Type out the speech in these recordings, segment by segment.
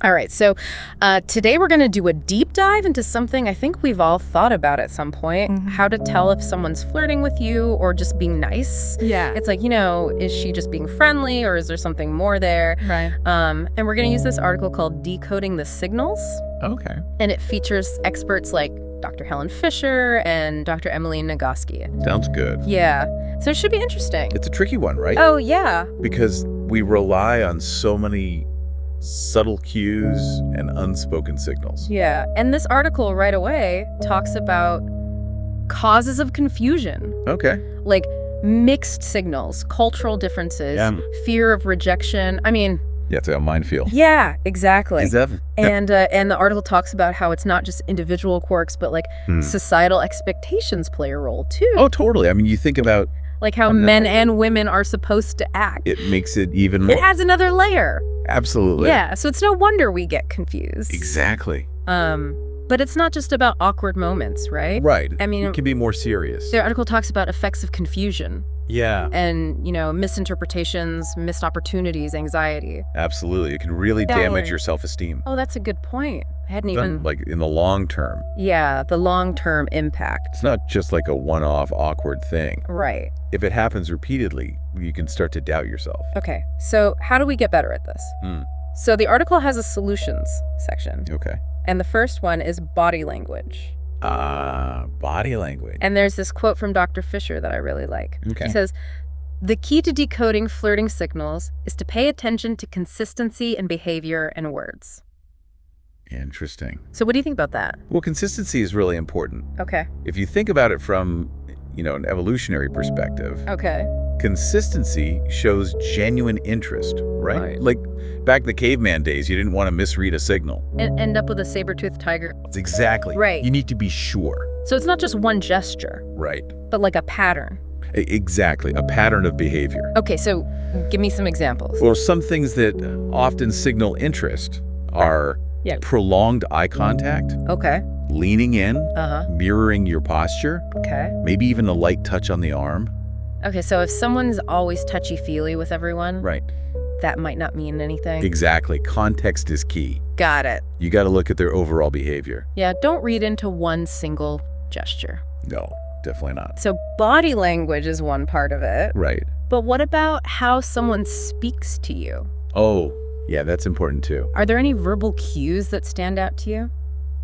All right, so today we're going to do a deep dive into something I think we've all thought about at some point, how to tell if someone's flirting with you or just being nice. Yeah. It's like, is she just being friendly or is there something more there? Right. And we're going to use this article called Decoding the Signals. Okay. And it features experts like Dr. Helen Fisher and Dr. Emily Nagoski. Sounds good. Yeah. So it should be interesting. It's a tricky one, right? Oh, yeah. Because we rely on so many subtle cues and unspoken signals. Yeah. And this article right away talks about causes of confusion. Okay. Like mixed signals, cultural differences, Yeah. fear of rejection. Yeah, it's a minefield. Yeah, exactly. Exactly. And the article talks about how it's not just individual quirks, but like societal expectations play a role too. Oh, totally. I mean, you think about Like how men and women are supposed to act. it makes it even more. It adds another layer. Absolutely. Yeah, so it's no wonder we get confused. Exactly. But it's not just about awkward moments, right? Right. I mean, it can be more serious. the article talks about effects of confusion Yeah. and, misinterpretations, missed opportunities, anxiety. Absolutely. It can really damage your self-esteem. Oh, that's a good point. I hadn't even... Like in the long term. Yeah, the long-term impact. It's not just like a one-off awkward thing. Right. If it happens repeatedly, you can start to doubt yourself. Okay, so how do we get better at this? So the article has a solutions section. Okay. And the first one is body language. Body language. And there's this quote from Dr. Fisher that I really like. Okay. He says, "The key to decoding flirting signals is to pay attention to consistency in behavior and words." Interesting. So what do you think about that? Well, consistency is really important. Okay. If you think about it from, an evolutionary perspective, Okay. consistency shows genuine interest, right? Right. Like back in the caveman days, you didn't want to misread a signal. And end up with a saber-toothed tiger. Exactly. Right. You need to be sure. So it's not just one gesture, Right. but like a pattern. Exactly. A pattern of behavior. Okay, so give me some examples. Well, some things that often signal interest are Yeah. prolonged eye contact, Okay. leaning in, Uh-huh. mirroring your posture, Okay. maybe even a light touch on the arm. Okay, so if someone's always touchy-feely with everyone, Right. that might not mean anything. Exactly. Context is key. Got it. You got to look at their overall behavior. Yeah, don't read into one single gesture. No, definitely not. So body language is one part of it. Right. But what about how someone speaks to you? Oh, yeah, that's important too. Are there any verbal cues that stand out to you?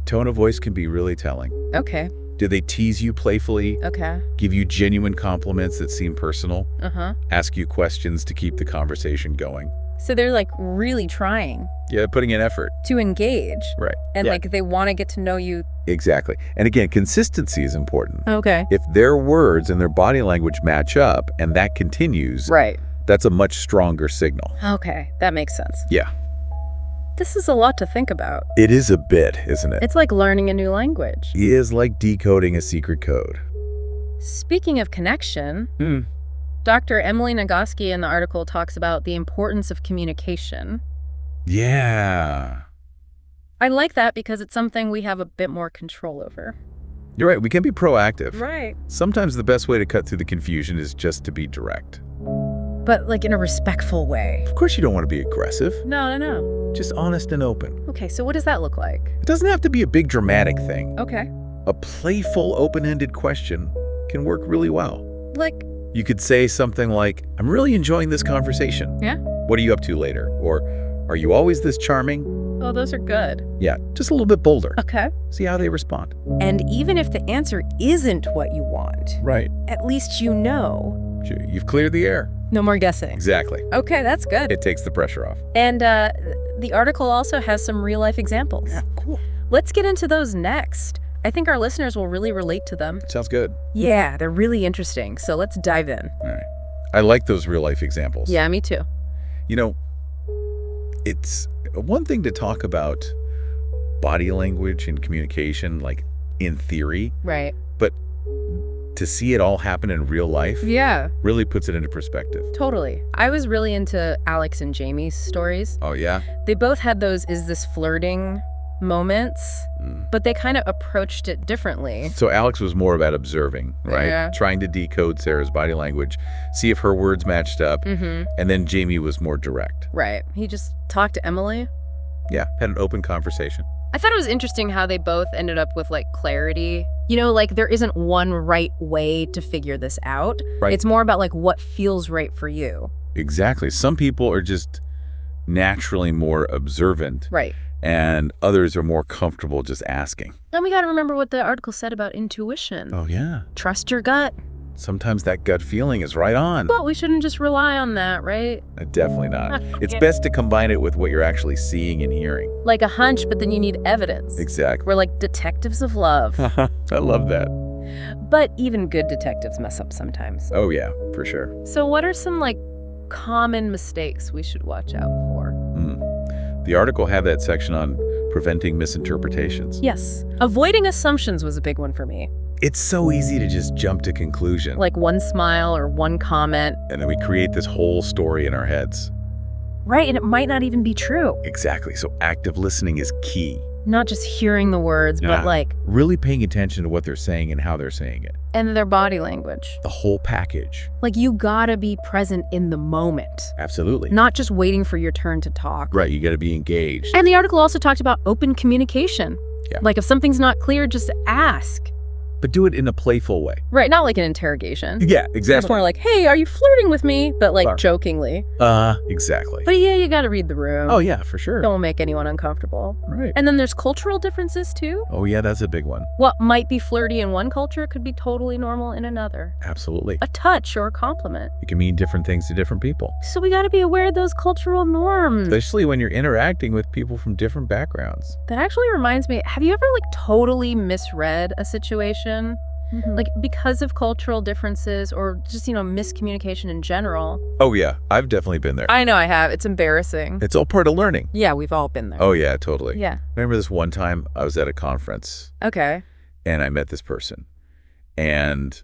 Tone of voice can be really telling. Okay. Do they tease you playfully, Okay. give you genuine compliments that seem personal, Uh-huh. ask you questions to keep the conversation going? So they're like really trying Yeah, putting in effort. to engage. Right. And Yeah. like they want to get to know you. Exactly. And again, consistency is important. Okay. If their words and their body language match up and that continues, Right. that's a much stronger signal. Okay. That makes sense. Yeah. This is a lot to think about. It is a bit, isn't it? It's like learning a new language. It is like decoding a secret code. Speaking of connection, Dr. Emily Nagoski in the article talks about the importance of communication. Yeah. I like that because it's something we have a bit more control over. You're right. We can be proactive. Right. Sometimes the best way to cut through the confusion is just to be direct. But like in a respectful way. Of course, you don't want to be aggressive. No. Just honest and open. Okay, so what does that look like? It doesn't have to be a big dramatic thing. Okay. A playful, open-ended question can work really well. Like, You could say something like, "I'm really enjoying this conversation. Yeah. What are you up to later?" Or, "Are you always this charming?" oh, those are good. Yeah, just a little bit bolder. Okay. See how they respond. And even if the answer isn't what you want, Right. at least you know. You've cleared the air. No more guessing. Exactly. Okay, that's good. It takes the pressure off. And the article also has some real-life examples. Cool. Let's get into those next. I think our listeners will really relate to them. Sounds good. Yeah, they're really interesting. So let's dive in. All right. I like those real-life examples. Yeah, me too. It's one thing to talk about body language and communication, like in theory, Right. but to see it all happen in real life Yeah, really puts it into perspective. totally. I was really into Alex and Jamie's stories. Oh, yeah? They both had those "is this flirting" moments, but they kind of approached it differently. So Alex was more about observing, right? Yeah. Trying to decode Sarah's body language, see if her words matched up, and then Jamie was more direct. Right. He just talked to Emily Yeah, had an open conversation. I thought it was interesting how they both ended up with, like, clarity. You know, like, there isn't one right way to figure this out. Right. It's more about, like, what feels right for you. Exactly. Some people are just naturally more observant. Right. And others are more comfortable just asking. And we got to remember what the article said about intuition. Oh, yeah. Trust your gut. Sometimes that gut feeling is right on. But we shouldn't just rely on that, right? Definitely not. It's best to combine it with what you're actually seeing and hearing. Like a hunch, but then you need evidence. Exactly. We're like detectives of love. I love that. But even good detectives mess up sometimes. Oh, yeah, for sure. So what are some, like, common mistakes we should watch out for? The article had that section on preventing misinterpretations. Yes. Avoiding assumptions was a big one for me. It's so easy to just jump to conclusion. Like one smile or one comment. And then we create this whole story in our heads. Right, and it might not even be true. Exactly. So active listening is key. Not just hearing the words, but like... really paying attention to what they're saying and how they're saying it. And their body language. The whole package. Like, you gotta be present in the moment. Absolutely. Not just waiting for your turn to talk. Right, you gotta be engaged. And the article also talked about open communication. Yeah. Like, if something's not clear, just ask. But do it in a playful way. Right, not like an interrogation. Yeah, exactly. It's more like, hey, are you flirting with me? But like jokingly. Exactly. But yeah, you gotta read the room. Oh yeah, for sure. Don't make anyone uncomfortable. Right. And then there's cultural differences too. Oh yeah, that's a big one. What might be flirty in one culture could be totally normal in another. Absolutely. A touch or a compliment. It can mean different things to different people. So we gotta be aware of those cultural norms. Especially when you're interacting with people from different backgrounds. That actually reminds me, have you ever like totally misread a situation? Like, because of cultural differences or just, you know, miscommunication in general. Oh, yeah. I've definitely been there. I know I have. It's embarrassing. It's all part of learning. Yeah, we've all been there. Oh, yeah, totally. Yeah. I remember this one time I was at a conference. Okay. And I met this person. And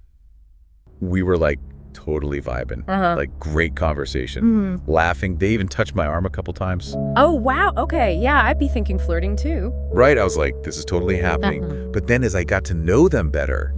we were, like, totally vibing. Like, great conversation. Laughing. They even touched my arm a couple times. Oh, wow. Okay. Yeah, I'd be thinking flirting, too. Right. I was like, this is totally happening. But then as I got to know them better,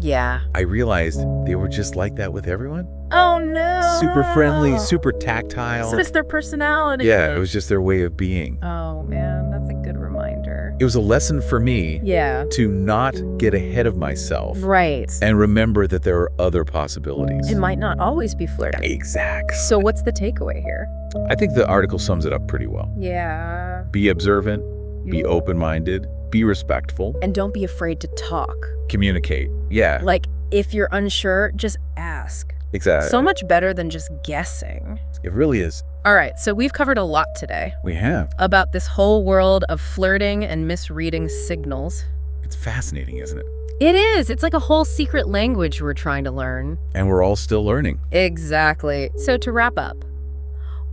I realized they were just like that with everyone. Oh, no. Super friendly, super tactile. So it's their personality. Yeah, it was just their way of being. Oh, man. That's a good reminder. It was a lesson for me to not get ahead of myself. Right. And remember that there are other possibilities. It might not always be flirting. Exactly. So what's the takeaway here? I think the article sums it up pretty well. Yeah. Be observant, be open-minded, be respectful. And don't be afraid to talk. Communicate. Yeah. Like, if you're unsure, just ask. Exactly. So much better than just guessing. It really is. All right, so we've covered a lot today. We have. About this whole world of flirting and misreading signals. It's fascinating, isn't it? It is. It's like a whole secret language we're trying to learn. And we're all still learning. Exactly. So to wrap up,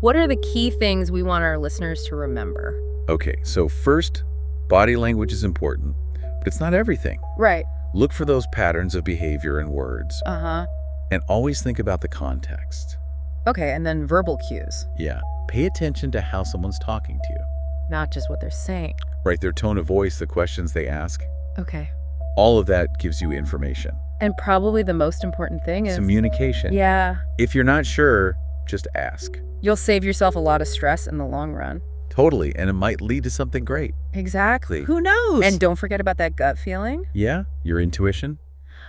what are the key things we want our listeners to remember? Okay, so first, body language is important, but it's not everything. Right. Look for those patterns of behavior and words. And always think about the context. Okay, and then verbal cues. Yeah. Pay attention to how someone's talking to you. Not just what they're saying. Right, their tone of voice, the questions they ask. Okay. All of that gives you information. And probably the most important thing is... communication. Yeah. If you're not sure, just ask. You'll save yourself a lot of stress in the long run. Totally, and it might lead to something great. Exactly. Who knows? And don't forget about that gut feeling. Yeah, your intuition.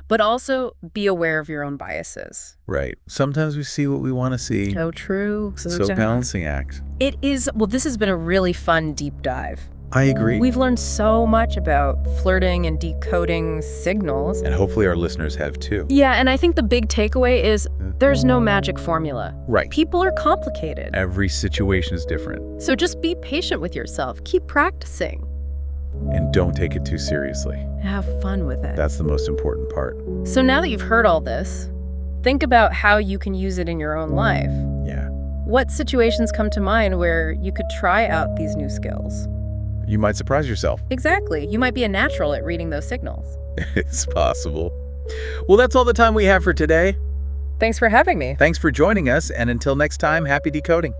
But also be aware of your own biases. Right. Sometimes we see what we want to see. So true. So balancing act. It is, well, this has been a really fun deep dive. I agree. We've learned so much about flirting and decoding signals. And hopefully our listeners have too. Yeah, and I think the big takeaway is there's no magic formula. Right. People are complicated. Every situation is different. So just be patient with yourself. Keep practicing. And don't take it too seriously. Have fun with it. That's the most important part. So now that you've heard all this, think about how you can use it in your own life. Yeah. What situations come to mind where you could try out these new skills? You might surprise yourself. Exactly. You might be a natural at reading those signals. It's possible. Well, that's all the time we have for today. Thanks for having me. Thanks for joining us, and until next time, happy decoding.